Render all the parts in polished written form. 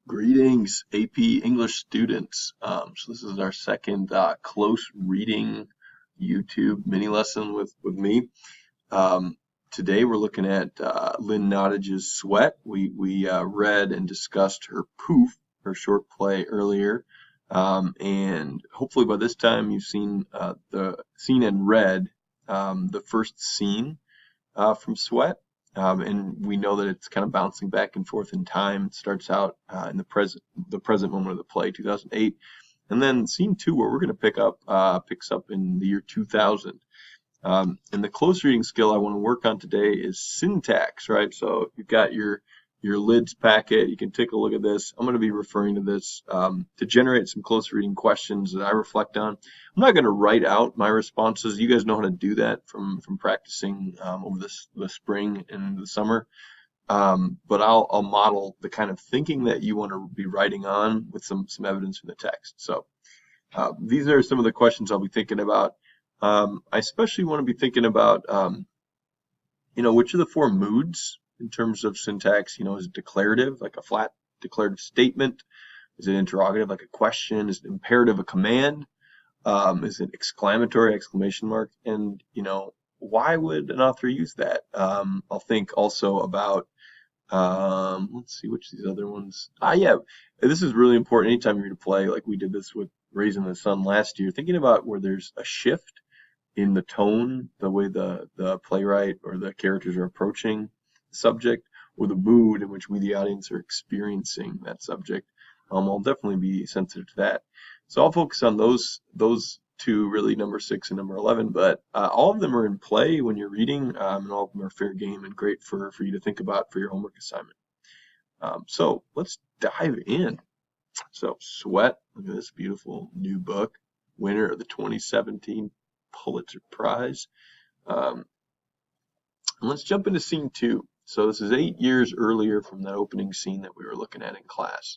Greetings, AP English students. So this is our second close reading YouTube mini lesson with me. Today we're looking at Lynn Nottage's Sweat. We read and discussed her Poof, her short play earlier, and hopefully by this time you've seen and read the first scene from Sweat. And we know that it's kind of bouncing back and forth in time. It starts out in the present moment of the play, 2008, and then scene two, where we're going to picks up in the year 2000. And the close reading skill I want to work on today is syntax, right? So you've got your lids packet. You can take a look at this. I'm going to be referring to this to generate some close reading questions that I reflect on. I'm not going to write out my responses. You guys know how to do that from practicing over the spring and the summer. But I'll model the kind of thinking that you want to be writing on with some evidence from the text. So these are some of the questions I'll be thinking about. I especially want to be thinking about, which of the four moods in terms of syntax, is it declarative, like a flat declarative statement? Is it interrogative, like a question? Is it imperative, a command? Is it exclamatory, exclamation mark? And, why would an author use that? I'll think also about, let's see, which of these other ones? Yeah, this is really important anytime you're going to play, like we did this with Raising the Sun last year, thinking about where there's a shift in the tone, the way the playwright or the characters are approaching the subject, or the mood in which we, the audience, are experiencing that subject. I'll definitely be sensitive to that. So I'll focus on those two, really, number 6 and number 11. But all of them are in play when you're reading, and all of them are fair game and great for you to think about for your homework assignment. So let's dive in. So Sweat, look at this beautiful new book, winner of the 2017 Pulitzer Prize. Let's jump into scene 2. So this is 8 years earlier from that opening scene that we were looking at in class.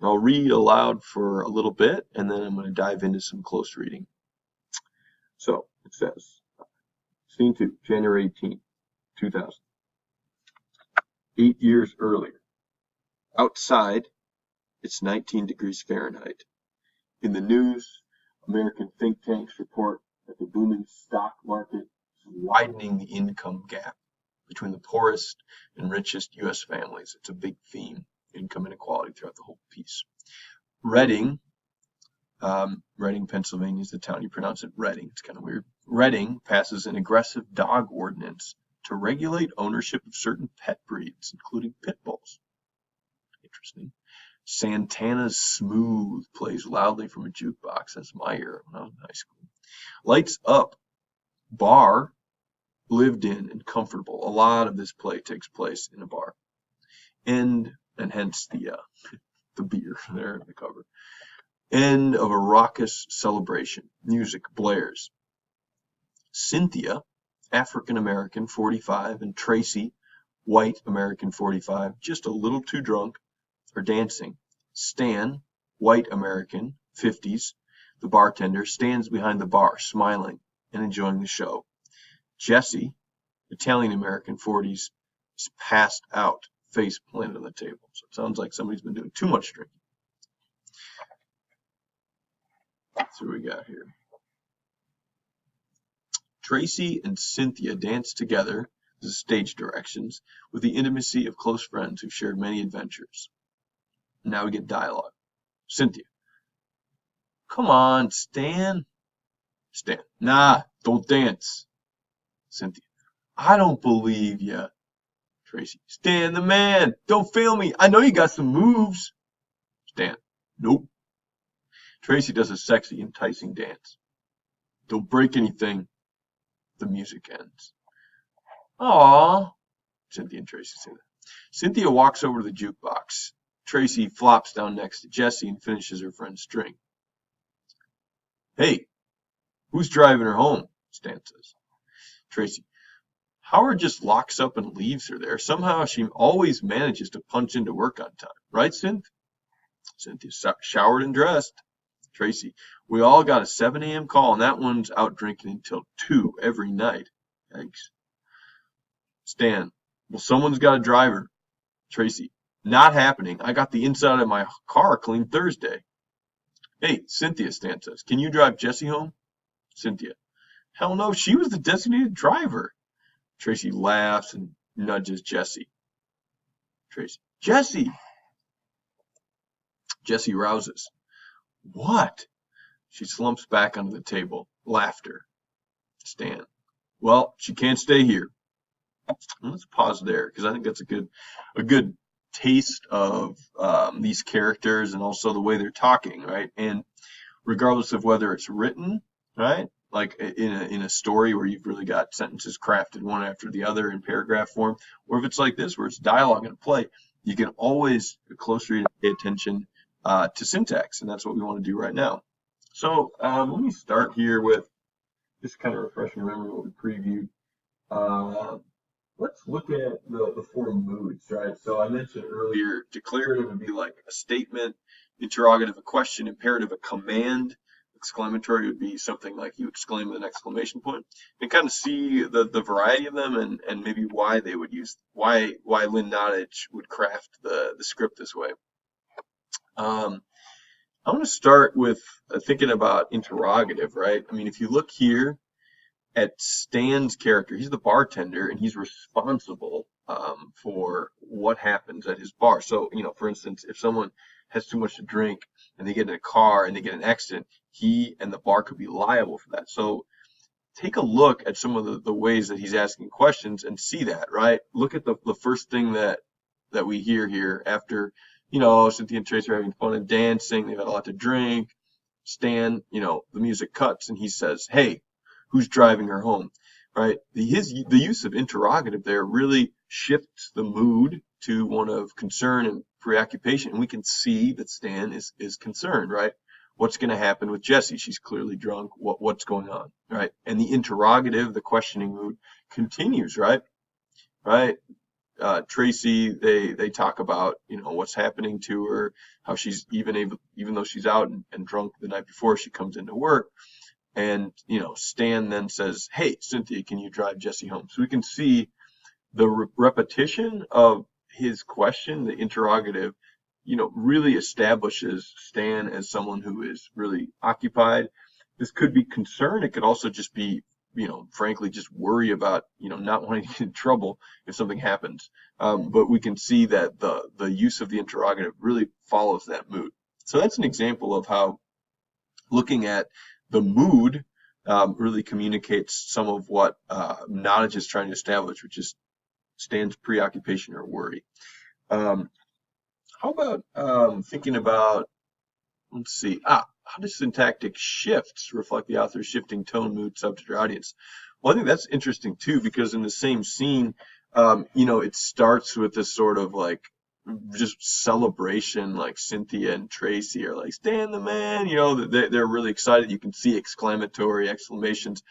I'll read aloud for a little bit, and then I'm going to dive into some close reading. So it says, scene 2, January 18, 2000. 8 years earlier. Outside, it's 19 degrees Fahrenheit. In the news, American think tanks report that the booming stock market is widening the income gap between the poorest and richest U.S. families. It's a big theme, income inequality throughout the whole piece. Reading, Pennsylvania is the town. You pronounce it Reading. It's kind of weird. Reading passes an aggressive dog ordinance to regulate ownership of certain pet breeds, including pit bulls. Interesting. Santana's Smooth plays loudly from a jukebox. That's my era when I was in high school. Lights Up bar, lived in and comfortable. A lot of this play takes place in a bar. And hence the beer there in the cover. End of a raucous celebration. Music blares. Cynthia, African American, 45, and Tracy, white American, 45, just a little too drunk, are dancing. Stan, white American, 50s, the bartender, stands behind the bar, smiling and enjoying the show. Jesse, Italian American, 40s, is passed out, face planted on the table. So it sounds like somebody's been doing too much drinking. That's what we got here. Tracy and Cynthia dance together, this is stage directions, with the intimacy of close friends who've shared many adventures. Now we get dialogue. Cynthia. Come on, Stan. Stan. Nah, don't dance. Cynthia. I don't believe ya. Tracy. Stan the man. Don't fail me. I know you got some moves. Stan. Nope. Tracy does a sexy, enticing dance. Don't break anything. The music ends. Aw. Cynthia and Tracy say that. Cynthia walks over to the jukebox. Tracy flops down next to Jessie and finishes her friend's drink. Hey, who's driving her home? Stan says. Tracy. Howard just locks up and leaves her there. Somehow she always manages to punch into work on time. Right, Cynth? Cynthia. Showered and dressed. Tracy. We all got a 7 a.m. call, and that one's out drinking until 2 every night. Yikes. Stan. Well, someone's got to drive her. Tracy. Not happening. I got the inside of my car cleaned Thursday. Hey, Cynthia, Stan says, can you drive Jesse home? Cynthia, hell no, she was the designated driver. Tracy laughs and nudges Jesse. Tracy, Jesse! Jesse rouses. What? She slumps back under the table. Laughter. Stan. Well, she can't stay here. Let's pause there because I think that's a good taste of these characters and also the way they're talking, right? And regardless of whether it's written, right, like in a story where you've really got sentences crafted one after the other in paragraph form, or if it's like this where it's dialogue and play, you can always close read and pay attention to syntax, and that's what we want to do right now. So let me start here with just kind of refresh your memory what we previewed. Uh, let's look at the four moods, right? So I mentioned earlier, declarative would be like a statement, interrogative, a question, imperative, a command, exclamatory would be something like you exclaim with an exclamation point, and kind of see the variety of them and maybe why they would use, why Lynn Nottage would craft the script this way. I'm going to start with thinking about interrogative, right? I mean, if you look here at Stan's character, he's the bartender and he's responsible for what happens at his bar. So, for instance, if someone has too much to drink and they get in a car and they get in an accident, he and the bar could be liable for that. So take a look at some of the ways that he's asking questions and see that, right? Look at the first thing that we hear here after, Cynthia and Tracy are having fun and dancing. They've had a lot to drink. Stan, the music cuts and he says, hey, who's driving her home, right? The use of interrogative there really shifts the mood to one of concern and preoccupation. And we can see that Stan is concerned, right? What's going to happen with Jesse? She's clearly drunk. What's going on, right? And the interrogative, the questioning mood continues, right? Right? Tracy, they talk about, what's happening to her, how she's even though she's out and drunk the night before, she comes into work. And, Stan then says, hey, Cynthia, can you drive Jesse home? So we can see the repetition of his question, the interrogative, really establishes Stan as someone who is really occupied. This could be concern. It could also just be, frankly, just worry about, not wanting to get in trouble if something happens. But we can see that the use of the interrogative really follows that mood. So that's an example of how looking at the mood really communicates some of what Nottage is trying to establish, which is Stan's preoccupation or worry. How about thinking about, let's see, how does syntactic shifts reflect the author's shifting tone, mood, subject, or audience? Well, I think that's interesting too, because in the same scene, it starts with this sort of like just celebration, like Cynthia and Tracy are like, Stan the man, they're really excited. You can see exclamatory exclamations.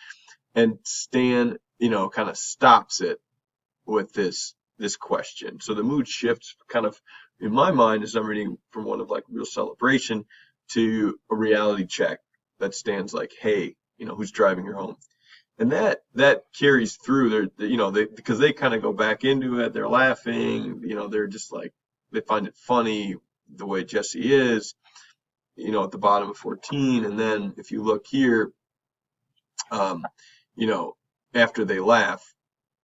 And Stan, kind of stops it with this question. So the mood shifts kind of, in my mind, as I'm reading from one of like real celebration to a reality check that Stan's like, hey, who's driving her home? And that carries through there, because they kind of go back into it. They're laughing, they're just like, they find it funny the way Jesse is, at the bottom of 14. And then if you look here, after they laugh,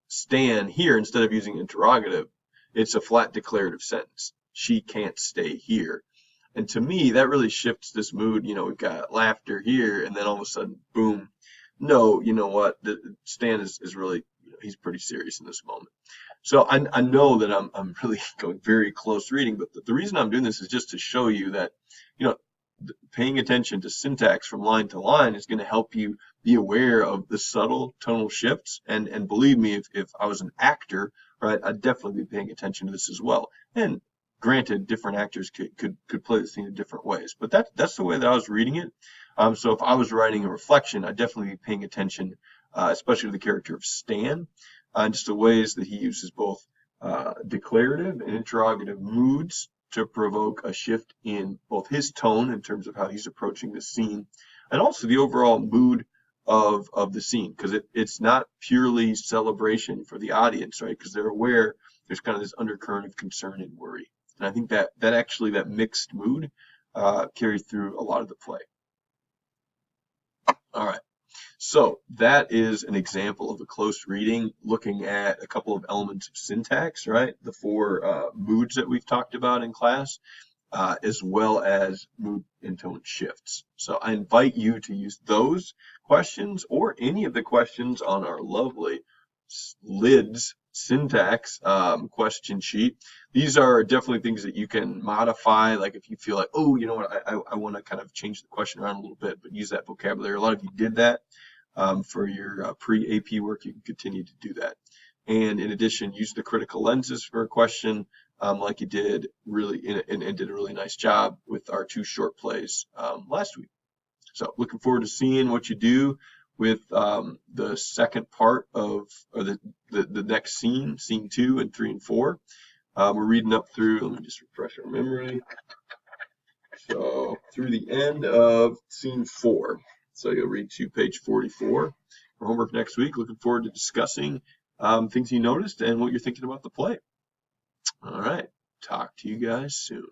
Stan here, instead of using interrogative, it's a flat declarative sentence. She can't stay here. And to me, that really shifts this mood. We've got laughter here, and then all of a sudden, boom. No, you know what? Stan is really, he's pretty serious in this moment. So I know that I'm really going very close reading, but the reason I'm doing this is just to show you that, paying attention to syntax from line to line is going to help you be aware of the subtle tonal shifts. And believe me, if I was an actor, right, I'd definitely be paying attention to this as well. And granted, different actors could play the scene in different ways, but that's the way that I was reading it. So if I was writing a reflection, I'd definitely be paying attention, especially to the character of Stan, and just the ways that he uses both declarative and interrogative moods to provoke a shift in both his tone in terms of how he's approaching the scene, and also the overall mood of the scene, because it's not purely celebration for the audience, right? Because they're aware there's kind of this undercurrent of concern and worry. And I think that actually that mixed mood carries through a lot of the play. All right. So that is an example of a close reading, looking at a couple of elements of syntax, right? The four moods that we've talked about in class, as well as mood and tone shifts. So I invite you to use those questions or any of the questions on our lovely LIDS syntax question sheet. These are definitely things that you can modify. Like if you feel like, oh, you know what, I want to kind of change the question around a little bit, but use that vocabulary. A lot of you did that for your pre-AP work. You can continue to do that. And in addition, use the critical lenses for a question, like you did really and did a really nice job with our 2 short plays last week. So looking forward to seeing what you do with the second part of or the next scene 2 and 3 and 4. We're reading up through, let me just refresh our memory. So through the end of scene 4. So you'll read to page 44 for homework next week. Looking forward to discussing things you noticed and what you're thinking about the play. All right. Talk to you guys soon.